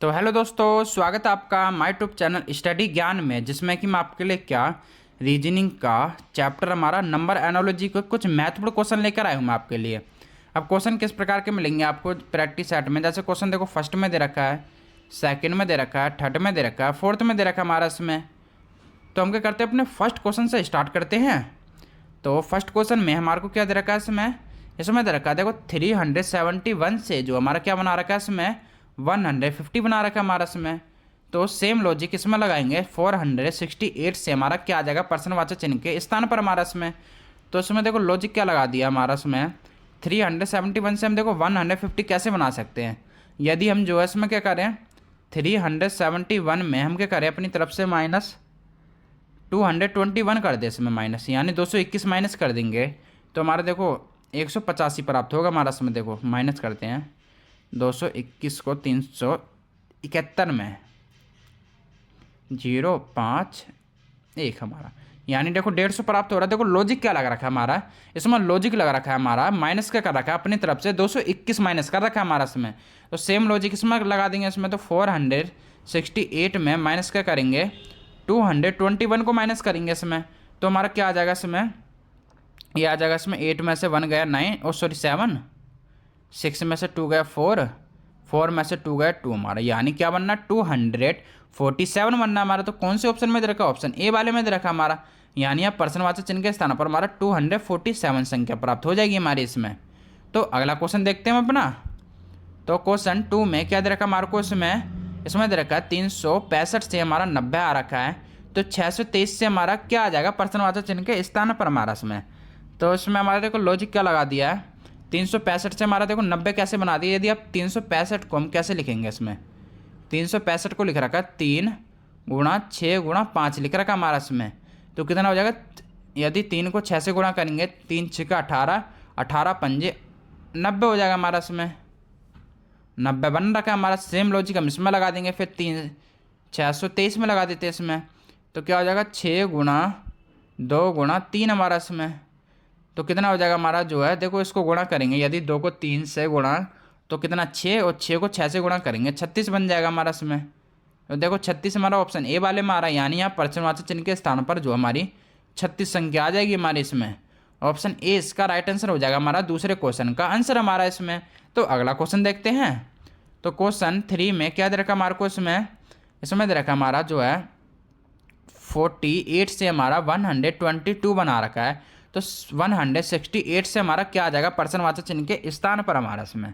तो हेलो दोस्तों, स्वागत है आपका माय ट्यूब चैनल स्टडी ज्ञान में, जिसमें कि मैं आपके लिए क्या रीजनिंग का चैप्टर हमारा नंबर एनालॉजी को कुछ महत्वपूर्ण क्वेश्चन लेकर आया हूँ मैं आपके लिए। अब क्वेश्चन किस प्रकार के मिलेंगे आपको प्रैक्टिस सेट में। जैसे क्वेश्चन देखो, फर्स्ट में दे रखा है, सेकंड में दे रखा है, थर्ड में दे रखा है, फोर्थ में दे रखा है हमारा इसमें। तो हम क्या करते हैं, अपने फर्स्ट क्वेश्चन से स्टार्ट करते हैं। तो फर्स्ट क्वेश्चन में हमारे को क्या दे रखा है इसमें दे रखा है, देखो 371 से जो हमारा क्या बना रखा है इसमें 150 बना रखा है हमारा इसमें। तो सेम लॉजिक इसमें लगाएंगे, 468 से हमारा क्या आ जाएगा प्रश्नवाचक चिन्ह के स्थान पर हमारा इसमें। तो इसमें देखो लॉजिक क्या लगा दिया हमारा इसमें, 371 से हम देखो 150 कैसे बना सकते हैं। यदि हम जो है इसमें क्या करें, 371 में हम क्या करें अपनी तरफ से माइनस 221 कर दे इसमें माइनस, यानी 221 माइनस कर देंगे तो हमारा देखो 185 प्राप्त होगा हमारा इसमें। देखो माइनस करते हैं 221 को 371 में 051 हमारा, यानी देखो 150 प्राप्त हो रहा है। देखो लॉजिक क्या लगा रखा है हमारा इसमें, लॉजिक लगा रखा है हमारा माइनस क्या कर रखा है अपनी तरफ से 221 माइनस कर रखा है हमारा इसमें। तो सेम लॉजिक इसमें लगा देंगे इसमें। तो 468 में माइनस क्या करेंगे 221 को माइनस करेंगे इसमें। तो हमारा क्या आ जाएगा इसमें, ये आ जाएगा इसमें 8 में से 1 गया 9 और सॉरी 7, 6 में से 2 गया 4, 4 में से 2 गया 2 हमारा, यानी क्या बनना 247 बनना हमारा। तो कौन से ऑप्शन में दे रखा, ऑप्शन ए वाले में दे रखा हमारा, यानी आप प्रश्नवाचक चिन्ह के स्थान पर हमारा 247 संख्या प्राप्त हो जाएगी हमारी इसमें। तो अगला क्वेश्चन देखते हैं हम अपना। तो क्वेश्चन 2 में क्या दे रखा हमारे को इसमें दे रखा है 365 से हमारा 90 आ रखा है। तो 623 से हमारा क्या आ जाएगा प्रश्नवाचक चिन्ह के स्थान पर हमारा इसमें। तो इसमें हमारा देखो लॉजिक क्या लगा दिया है, 365 से हमारा देखो 90 कैसे बना दिया। यदि आप 365 को हम कैसे लिखेंगे इसमें, 365 को लिख रखा है 3 गुणा 6 गुणा 5 लिख रखा हमारा इसमें। तो कितना हो जाएगा, यदि 3 को 6 से गुणा करेंगे 3 6 का 18, 18 पंजे 90 हो जाएगा हमारा इसमें, 90 बन रखा है हमारा। सेम लॉजिक हम इसमें लगा देंगे, फिर 623 में लगा देते हैं इसमें। तो क्या हो जाएगा 6 गुणा 2 गुणा 3 हमारा इसमें। तो कितना हो जाएगा हमारा जो है, देखो इसको गुणा करेंगे, यदि 2 को 3 से गुणा तो कितना 6 और 6 को 6 से गुणा करेंगे 36 बन जाएगा हमारा इसमें। तो देखो 36 हमारा ऑप्शन ए वाले में आ रहा है, यानी यहाँ प्रश्नवाचक चिन्ह के स्थान पर जो हमारी 36 संख्या आ जाएगी हमारी इसमें। ऑप्शन ए इसका राइट आंसर हो जाएगा हमारा, दूसरे क्वेश्चन का आंसर हमारा इसमें। तो अगला क्वेश्चन देखते हैं। तो क्वेश्चन 3 में क्या दे रखा हमारे को इसमें दे रखा हमारा जो है 48 से हमारा 122 बना रखा है। तो 168 से हमारा क्या आ जाएगा प्रश्नवाचक चिन्ह के स्थान पर हमारा इसमें।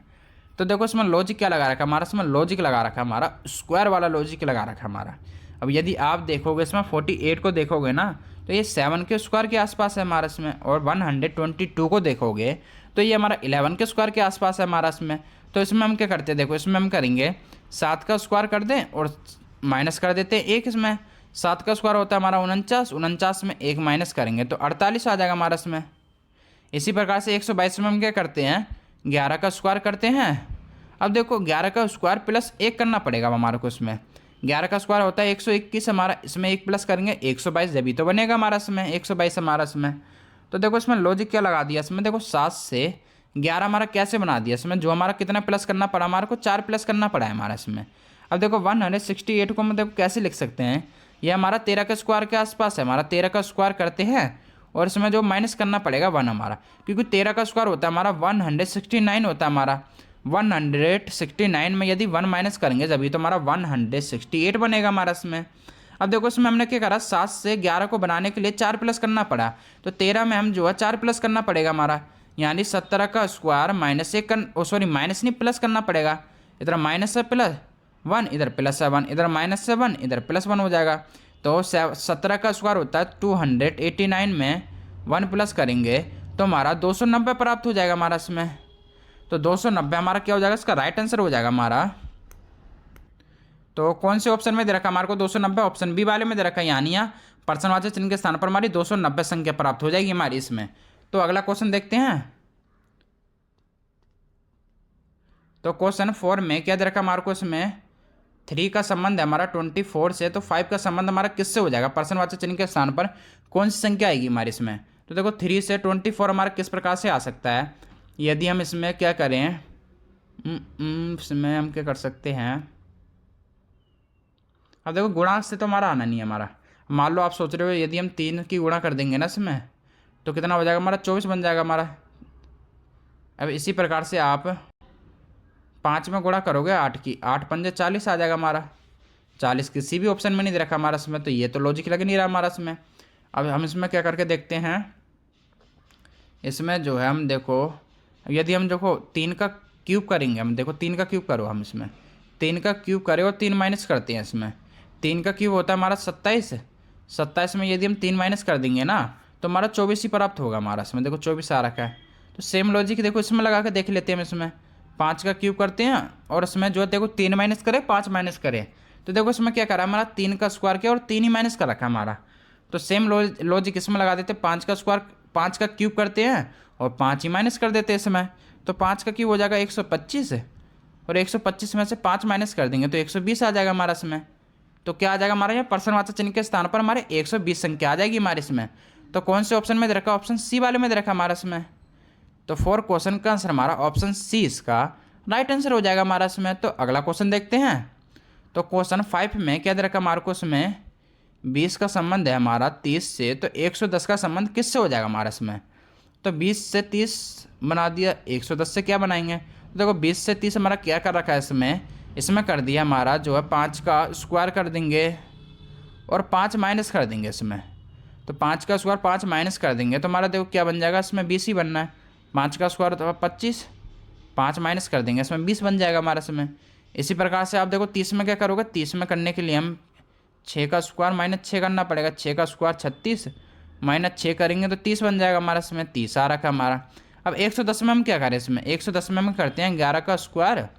तो देखो इसमें लॉजिक क्या लगा रखा है हमारा, इसमें लॉजिक लगा रखा है हमारा स्क्वायर वाला लॉजिक लगा रखा है हमारा। अब यदि आप देखोगे इसमें 48 को देखोगे ना, तो ये 7 के स्क्वायर के आसपास है हमारा इसमें, और 122 को देखोगे तो ये हमारा 11 के स्क्वायर के आसपास है हमारा इसमें। तो इसमें हम क्या करते हैं, देखो इसमें हम करेंगे 7 का स्क्वायर कर दें और माइनस कर देते हैं एक इसमें। 7 का स्क्वायर होता है हमारा 49, 49 में 1 माइनस करेंगे तो 48 आ जाएगा हमारा इसमें। इसी प्रकार से 122 में हम क्या करते हैं 11 का स्क्वायर करते हैं। अब देखो 11 का स्क्वायर प्लस 1 करना पड़ेगा हमारे को इसमें। 11 का स्क्वायर होता है 121 हमारा, इसमें 1 प्लस करेंगे 122, जब भी तो बनेगा हमारा इसमें 122 हमारा इसमें। तो देखो इसमें लॉजिक क्या लगा दिया इसमें, देखो 7 से 11 हमारा कैसे बना दिया इसमें, जो हमारा कितना प्लस करना पड़ा हमारे को 4 प्लस करना पड़ा है हमारा इसमें। अब देखो 168 को हम देखो कैसे लिख सकते हैं, ये हमारा 13 का स्क्वायर के आसपास है हमारा, 13 का स्क्वायर करते हैं और इसमें जो माइनस करना पड़ेगा 1 हमारा, क्योंकि 13 का स्क्वायर होता है हमारा 169 होता है हमारा। 169 में यदि 1 माइनस करेंगे जब तो हमारा 168 बनेगा हमारा इसमें। अब देखो इसमें हमने क्या करा, 7 से 11 को बनाने के लिए 4 प्लस करना पड़ा, तो 13 में हम जो है 4 प्लस करना पड़ेगा हमारा, यानी 17 का स्क्वायर माइनस 1 सॉरी माइनस नहीं प्लस करना पड़ेगा। इधर माइनस से प्लस 1, इधर प्लस है 1, इधर माइनस से 1, इधर प्लस 1 हो जाएगा। तो 17 का स्क्वायर होता है 289 में 1 प्लस करेंगे तो हमारा 290 प्राप्त हो जाएगा हमारा इसमें। तो 290 हमारा क्या हो जाएगा, इसका राइट आंसर हो जाएगा हमारा। तो कौन से ऑप्शन में दे रखा हमारे को 290, ऑप्शन बी वाले में दे रखा है, यानी यहाँ प्रश्नवाचक चिन्ह के स्थान पर हमारी 290 संख्या प्राप्त हो जाएगी हमारी इसमें। तो अगला क्वेश्चन देखते हैं। तो क्वेश्चन 4 में क्या दे रखा हमारे को इसमें, 3 का संबंध है हमारा 24 से, तो 5 का संबंध हमारा किससे हो जाएगा, प्रश्नवाचक चिन्ह के स्थान पर कौन सी संख्या आएगी हमारी इसमें। तो देखो 3 से 24 हमारा किस प्रकार से आ सकता है, यदि हम इसमें क्या करें, इसमें हम क्या कर सकते हैं, अब देखो गुणा से तो हमारा आना नहीं है हमारा। मान लो आप सोच रहे हो यदि हम 3 की गुणा कर देंगे ना इसमें तो कितना हो जाएगा हमारा, 24 बन जाएगा हमारा। अब इसी प्रकार से आप 5 में गुणा करोगे 8 की, 8 पंजे 40 आ जाएगा हमारा। 40 किसी भी ऑप्शन में नहीं दे रखा हमारा इसमें, तो ये तो लॉजिक लग नहीं रहा हमारा इसमें। अब हम इसमें क्या करके देखते हैं, इसमें जो है हम देखो यदि हम देखो 3 का क्यूब करेंगे, हम देखो 3 का क्यूब करो, हम इसमें 3 का क्यूब करें और 3 माइनस करते हैं इसमें। 3 का क्यूब होता है हमारा 27, 27 में यदि हम 3 माइनस कर देंगे ना तो हमारा 24 ही प्राप्त होगा हमारा इसमें। देखो 24 आ रखा है, तो सेम लॉजिक देखो इसमें लगा के देख लेते हैं हम। इसमें 5 का क्यूब करते हैं और इसमें जो है देखो 3 माइनस करें 5 माइनस करें, तो देखो इसमें क्या करा हमारा 3 का स्क्वायर किया और 3 ही माइनस कर रखा हमारा। तो सेम लॉजिक इसमें लगा देते हैं, 5 का स्क्वायर 5 का क्यूब करते हैं और 5 ही माइनस कर देते हैं इसमें। तो 5 का क्यूब हो जाएगा 125 और 125 में से 5 माइनस कर देंगे तो 120 आ जाएगा हमारा इसमें। तो क्या आ जाएगा हमारा, यहाँ पर्सनवाचक चिन्ह के स्थान पर हमारे 120 संख्या आ जाएगी हमारे इसमें। तो कौन से ऑप्शन में दे रखा, ऑप्शन सी वाले में दे रखा हमारा इसमें। तो 4 क्वेश्चन का आंसर हमारा ऑप्शन सी इसका राइट आंसर हो जाएगा हमारा इसमें। तो अगला क्वेश्चन देखते हैं। तो क्वेश्चन 5 में क्या दे रखा हमारे को, इसमें 20 का संबंध है हमारा 30 से, तो 110 का संबंध किससे हो जाएगा हमारा इसमें। तो 20 से 30 बना दिया, 110 से क्या बनाएंगे। तो देखो 20 से 30 हमारा क्या कर रखा है इसमें, इसमें कर दिया हमारा जो है 5 का स्क्वायर कर देंगे और 5 माइनस कर देंगे इसमें। तो 5 का स्क्वायर 5 माइनस कर देंगे तो हमारा देखो क्या बन जाएगा, इसमें 20 ही बनना है। 5 का स्क्वायर तो 25, 5 माइनस कर देंगे इसमें 20 बन जाएगा हमारा इसमें। इसी प्रकार से आप देखो 30 में क्या करोगे, 30 में करने के लिए हम 6 का स्क्वायर माइनस 6 करना पड़ेगा। 6 का स्क्वायर 36 माइनस 6 करेंगे तो 30 बन जाएगा हमारा इसमें। 30 आ रखा हमारा। अब 110 में हम क्या करें, इसमें 110 में हम करते हैं 11 का स्क्वायर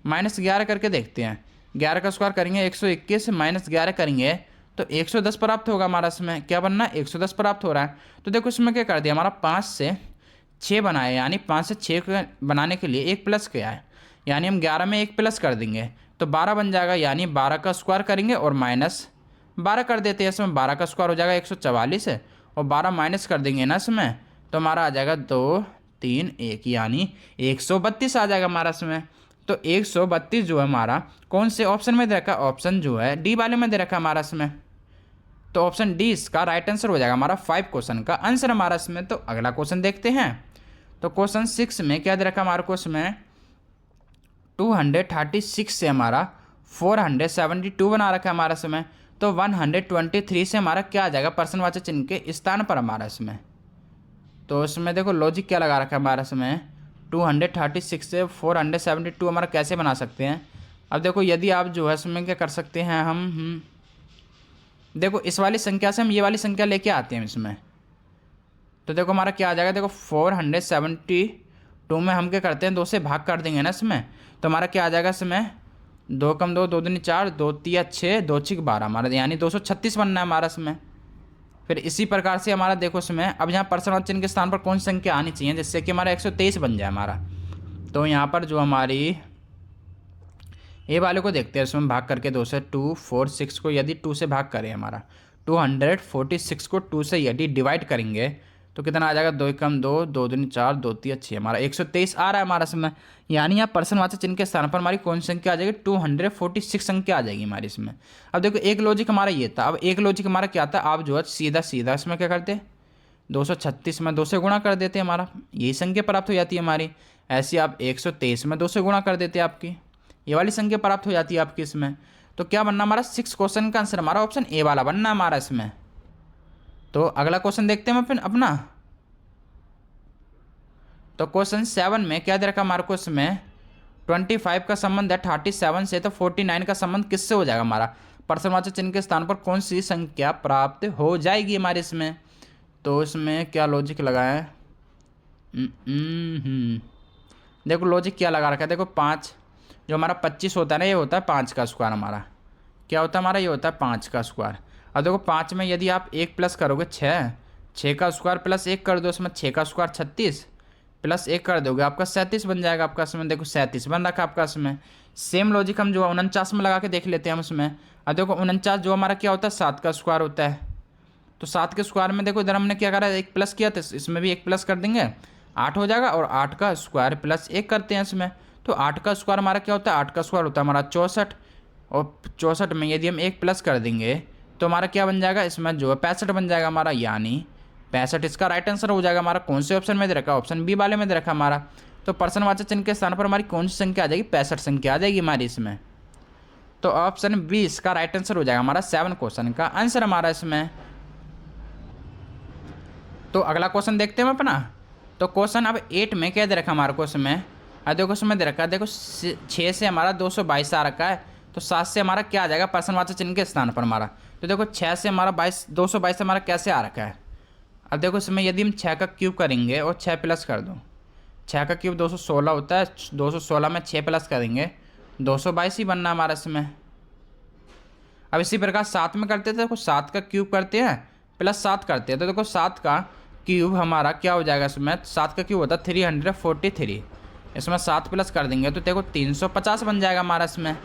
माइनस 11 करके देखते हैं। 11 का स्क्वायर करेंगे 121 माइनस 11 करेंगे तो 110 प्राप्त होगा हमारा इसमें। क्या बनना है, 110 प्राप्त हो रहा है। तो देखो इसमें क्या कर दिया हमारा, 5 से 6 बनाए, यानी 5 से 6 बनाने के लिए एक प्लस किया है, यानी हम 11 में एक प्लस कर देंगे तो 12 बन जाएगा। यानी 12 का स्क्वायर करेंगे और माइनस 12 कर देते हैं इसमें। 12 का स्क्वायर हो जाएगा 144 है और 12 माइनस कर देंगे ना इसमें तो हमारा आ जाएगा 2 3 1, यानी 132 आ जाएगा हमारा इसमें। तो 132 जो है हमारा कौन से ऑप्शन में दे रखा, ऑप्शन जो है डी वाले में दे रखा हमारा इसमें। तो ऑप्शन डी इसका राइट आंसर हो जाएगा हमारा 5 क्वेश्चन का आंसर हमारा इसमें। तो अगला क्वेश्चन देखते हैं। तो क्वेश्चन 6 में क्या दे रखा हमारे को, इसमें 236 से हमारा 472 बना रखा है हमारा इसमें। तो 123 से हमारा क्या आ जाएगा पर्सनवाचक चिन्ह के स्थान पर हमारा इसमें। तो इसमें देखो लॉजिक क्या लगा रखा है हमारा इसमें, 236 से 472 हमारा कैसे बना सकते हैं। अब देखो यदि आप जो है इसमें क्या कर सकते हैं, हम देखो इस वाली संख्या से हम ये वाली संख्या लेके आते हैं इसमें। तो देखो हमारा क्या आ जाएगा, देखो 472 में हम क्या करते हैं 2 से भाग कर देंगे ना इसमें। तो हमारा क्या आ जाएगा इसमें, 2 कम 2 2 दूनी 4 2 तिया 6 2 छिक 12 हमारा, यानी 236 बनना है हमारा इसमें। फिर इसी प्रकार से हमारा देखो इसमें अब यहाँ पर्सनवाचक चिन्ह के स्थान पर कौन सी संख्या आनी चाहिए जिससे कि हमारा 123 बन जाए हमारा। तो यहाँ पर जो हमारी ए वाले को देखते हैं, इसमें भाग करके 2 से 246 को यदि 2 से भाग करें हमारा 246 को 2 से यदि डिवाइड करेंगे तो कितना आ जाएगा, 2 कम 2 2 दूनी 4 2 तिया 6 हमारा 123 आ रहा है हमारा इसमें। यानी यहाँ पर्सनवाचक चिन्ह के स्थान पर हमारी कौन सी संख्या आ जाएगी, 246 संख्या आ जाएगी हमारी इसमें। अब देखो एक लॉजिक हमारा ये था, अब एक लॉजिक हमारा क्या था, आप जो है सीधा सीधा इसमें क्या करते 236 में 2 से गुणा कर देते हमारा, यही संख्या प्राप्त हो जाती है हमारी। ऐसी आप 123 में 2 से गुणा कर देते आपकी, ये वाली संख्या प्राप्त हो जाती है आपकी इसमें। तो क्या बनना हमारा 6 क्वेश्चन का आंसर हमारा ऑप्शन ए वाला बनना हमारा इसमें। तो अगला क्वेश्चन देखते हैं हम अपना। तो क्वेश्चन 7 में क्या दे रखा हमारे को, इसमें 25 का संबंध है 37 से, तो 49 का संबंध किससे हो जाएगा हमारा, पर्सनवाचक चिन्ह के स्थान पर कौन सी संख्या प्राप्त हो जाएगी हमारे इसमें। तो इसमें क्या लॉजिक लगाएं, देखो लॉजिक क्या लगा रखा है, देखो 5 जो हमारा 25 होता है ना, ये होता है 5 का स्क्वायर हमारा, क्या होता है हमारा, ये होता है 5 का स्क्वायर। अब देखो 5 में यदि आप 1 प्लस करोगे 6 का स्क्वायर प्लस 1 कर दो, इसमें 6 का स्क्वायर 36 प्लस 1 कर दोगे आपका 37 बन जाएगा आपका इसमें। देखो 37 बन रखा आपका इसमें। सेम लॉजिक हम जो 49 में लगा के देख लेते हैं हम इसमें। अब देखो 49 जो हमारा क्या होता है 7 का स्क्वायर होता है। तो 7 के स्क्वायर में देखो इधर हमने क्या करा, 1 प्लस किया था, इसमें भी 1 प्लस कर देंगे 8 हो जाएगा, और 8 का स्क्वायर प्लस 1 करते हैं इसमें। तो 8 का स्क्वायर हमारा क्या होता है, 8 का स्क्वायर होता है हमारा 64 और 64 में यदि हम 1 प्लस कर देंगे तो हमारा क्या बन जाएगा, इसमें जो है 65 बन जाएगा हमारा, यानी 65 इसका राइट आंसर हो जाएगा हमारा। कौन से ऑप्शन में दे रखा, ऑप्शन बी वाले में दे रखा हमारा। तो प्रश्नवाचक चिन्ह के स्थान पर हमारी कौन सी संख्या आ जाएगी, 65 संख्या आ जाएगी हमारी इसमें। तो ऑप्शन बी इसका राइट आंसर हो जाएगा हमारा 7 क्वेश्चन का आंसर हमारा इसमें। तो अगला क्वेश्चन देखते हैं हम अपना। तो क्वेश्चन अब 8 में क्या दे रखा हमारे को इसमें, देखो इसमें दे रखा है, देखो 6 से हमारा 222 आ रखा है, तो 7 से हमारा क्या आ जाएगा प्रश्नवाचक चिन्ह के स्थान पर हमारा। तो देखो 6 से हमारा 222 से हमारा कैसे आ रखा है। अब देखो इसमें यदि हम 6 का क्यूब करेंगे और 6 प्लस कर दो, 6 का क्यूब 216 होता है, 216 में 6 प्लस करेंगे 222 ही बनना हमारा इसमें। अब इसी प्रकार 7 में करते थे, देखो 7 का क्यूब करते हैं प्लस 7 करते हैं, तो देखो 7 का क्यूब हमारा क्या हो जाएगा इसमें, 7 का क्यूब होता है 343, इसमें 7 प्लस कर देंगे तो देखो 350 बन जाएगा हमारा इसमें।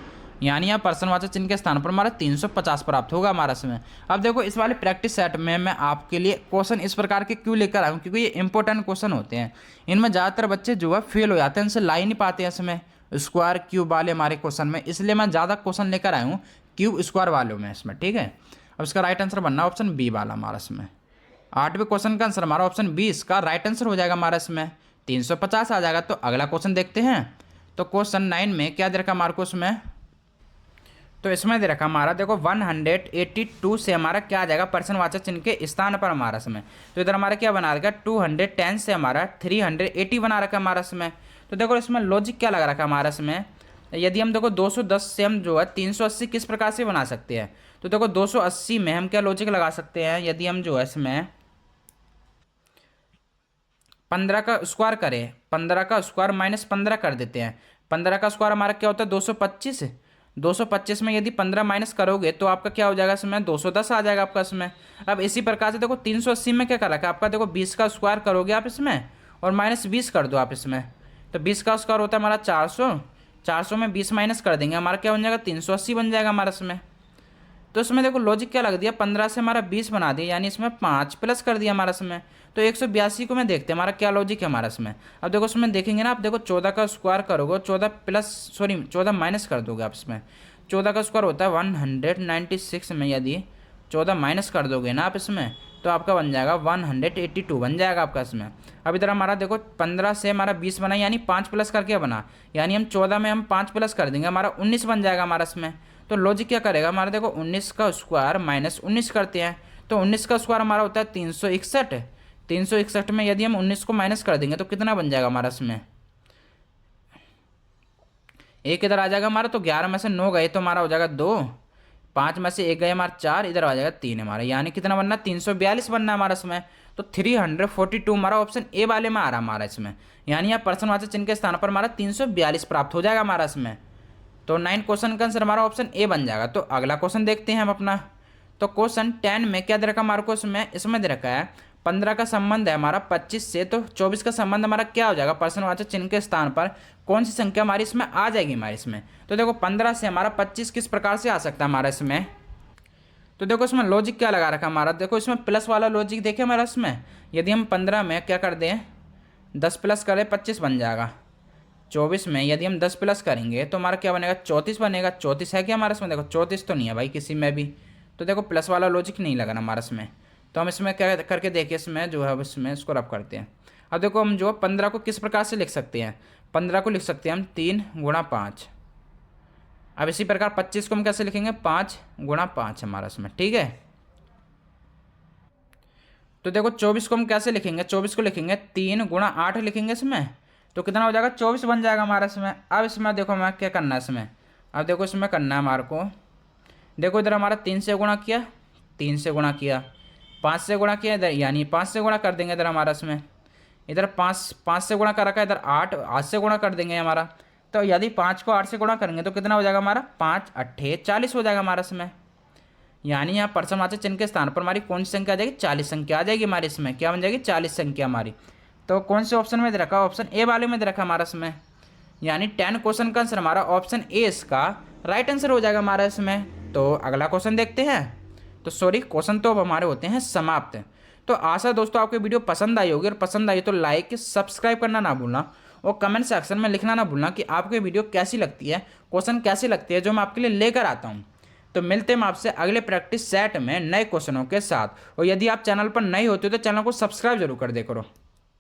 यानी यहाँ प्रश्नवाचक चिन्ह के स्थान पर हमारा 350 प्राप्त होगा हमारा इसमें। अब देखो इस वाले प्रैक्टिस सेट में मैं आपके लिए क्वेश्चन इस प्रकार के क्यों लेकर आया हूँ, क्योंकि ये इंपॉर्टेंट क्वेश्चन होते हैं, इनमें ज़्यादातर बच्चे जो है फेल हो जाते हैं, इनसे ला ही नहीं पाते हैं इसमें स्क्वायर क्यूब वाले हमारे क्वेश्चन में, इसलिए मैं ज़्यादा क्वेश्चन लेकर आया हूँ क्यूब स्क्वायर वालों में इसमें, ठीक है। अब इसका राइट आंसर बनना ऑप्शन बी वाला हमारा इसमें। 8वें क्वेश्चन का आंसर हमारा ऑप्शन बी इसका राइट आंसर हो जाएगा हमारा इसमें, 350 आ जाएगा। तो अगला क्वेश्चन देखते हैं। तो क्वेश्चन 9 में क्या दे रखा हमारे को इसमें, तो इसमें दे रखा हमारा देखो 182 से हमारा क्या आ जाएगा प्रश्नवाचक चिन्ह के स्थान पर हमारा इसमें। तो इधर हमारा क्या बना रखा, 210 से हमारा 380 बना रखा हमारा इसमें। तो देखो इसमें लॉजिक क्या लगा रखा हमारा इसमें, यदि हम देखो 210 से हम जो है 380 किस प्रकार से बना सकते हैं। तो देखो 280 में हम क्या लॉजिक लगा सकते हैं, यदि हम जो है इसमें 15 का स्क्वायर करें, 15 का स्क्वायर माइनस 15 कर देते हैं, 15 का स्क्वायर हमारा क्या होता है 225, 225 में यदि 15 माइनस करोगे तो आपका क्या हो जाएगा इसमें 210 आ जाएगा आपका इसमें। अब इसी प्रकार से देखो 380 में क्या कर रखा है आपका, देखो 20 का स्क्वायर करोगे आप इसमें और माइनस 20 कर दो आप इसमें, तो 20 का स्क्वायर होता है हमारा 400, 400 में 20 माइनस कर देंगे हमारा क्या बन जाएगा 380 बन जाएगा हमारा इसमें। तो इसमें देखो लॉजिक क्या लग दिया, 15 से हमारा 20 बना दिया, यानी इसमें 5 प्लस कर दिया हमारा इसमें। तो 182 को मैं देखते हैं हमारा क्या लॉजिक है हमारा इसमें। अब देखो इसमें देखेंगे ना आप, देखो 14 का स्क्वायर करोगे, 14 माइनस कर दोगे आप इसमें, 14 का स्क्वायर होता है 196 में यदि 14 माइनस कर दोगे ना आप इसमें तो आपका बन जाएगा 182 बन जाएगा आपका इसमें। अब इधर हमारा देखो 15 से हमारा 20 बना, यानी 5 प्लस करके बना, यानी हम 14 में हम 5 प्लस कर देंगे हमारा 19 बन जाएगा हमारा इसमें। तो लॉजिक क्या करेगा हमारा, देखो 19 का स्क्वायर माइनस 19 करते हैं, तो 19 का स्क्वायर हमारा होता है 361, 361 में यदि हम 19 को माइनस कर देंगे तो कितना बन जाएगा हमारा इसमें, एक इधर आ जाएगा हमारा, तो 11 में से 9 गए तो हमारा हो जाएगा 2, 5 में से 1 गए हमारा 4, इधर आ जाएगा 3 हमारा, यानी कितना बनना 342 बनना हमारा इसमें। तो 342 हमारा ऑप्शन ए वाले में आ रहा हमारा इसमें, यानी यहाँ प्रश्नवाचक चिन्ह के स्थान पर हमारा 342 प्राप्त हो जाएगा हमारा इसमें। तो 9 क्वेश्चन का आंसर हमारा ऑप्शन ए बन जाएगा। तो अगला क्वेश्चन देखते हैं हम अपना। तो क्वेश्चन 10 में क्या दे रखा हमारे को इसमें दे रखा है 15 का संबंध है हमारा 25 से, तो 24 का संबंध हमारा क्या हो जाएगा प्रश्नवाचक चिन्ह के स्थान पर कौन सी संख्या हमारी इसमें आ जाएगी हमारे इसमें। तो देखो 15 से हमारा 25 किस प्रकार से आ सकता है हमारा इसमें। तो देखो इसमें लॉजिक क्या लगा रखा हमारा, देखो इसमें प्लस वाला लॉजिक देखे हमारा इसमें, यदि हम 15 में क्या कर दें 10 प्लस करें 25 बन जाएगा, 24 में यदि हम 10 प्लस करेंगे तो हमारा क्या बनेगा 34 बनेगा। 34 है क्या हमारा इसमें, देखो 34 तो नहीं है भाई किसी में भी, तो देखो प्लस वाला लॉजिक नहीं लगना हमारा इसमें। तो हम इसमें क्या करके देखिए, इसमें जो है इसमें इसको रब करते हैं। अब देखो हम जो 15 को किस प्रकार से लिख सकते हैं, 15 को लिख सकते हैं हम 3 गुणा 5। अब इसी प्रकार 25 को हम कैसे लिखेंगे 5 गुणा 5 हमारा इसमें, ठीक है। तो देखो 24 को हम कैसे लिखेंगे, 24 को लिखेंगे 3 गुणा 8 लिखेंगे इसमें, तो कितना हो जाएगा 24 बन जाएगा हमारा इसमें। अब इसमें देखो हमें क्या करना है इसमें, अब देखो इसमें करना है हमारे को, देखो इधर हमारा 3 से गुणा किया, 3 से गुणा किया, 5 से गुणा किया इधर, यानी 5 से गुणा कर देंगे इधर हमारा इसमें, इधर 5 से गुणा कर रखा है, इधर 8 से गुणा कर देंगे हमारा। तो यदि 5 को 8 से गुणा करेंगे तो कितना हो जाएगा हमारा 5 8 40 हो जाएगा हमारा इसमें। यानी यहाँ प्रश्नवाचक चिन्ह के स्थान पर हमारी कौन सी संख्या आ जाएगी 40 संख्या आ जाएगी हमारी इसमें, क्या बन जाएगी 40 संख्या हमारी। तो कौन से ऑप्शन में दे रखा, ऑप्शन ए वाले में दे रखा हमारा इसमें, यानी 10 क्वेश्चन का आंसर हमारा ऑप्शन ए इसका राइट आंसर हो जाएगा हमारा इसमें। तो अगला क्वेश्चन देखते हैं। तो सॉरी क्वेश्चन तो अब हमारे होते हैं समाप्त। तो आशा दोस्तों आपको वीडियो पसंद आई होगी, और पसंद आई तो लाइक सब्सक्राइब करना ना भूलना, वो कमेंट सेक्शन में लिखना ना भूलना कि आपको ये वीडियो कैसी लगती है, क्वेश्चन कैसी लगती है जो मैं आपके लिए लेकर आता हूँ। तो मिलते हैं हम आपसे अगले प्रैक्टिस सेट में नए क्वेश्चनों के साथ। और यदि आप चैनल पर नए होते हो तो चैनल को सब्सक्राइब जरूर कर दे करो।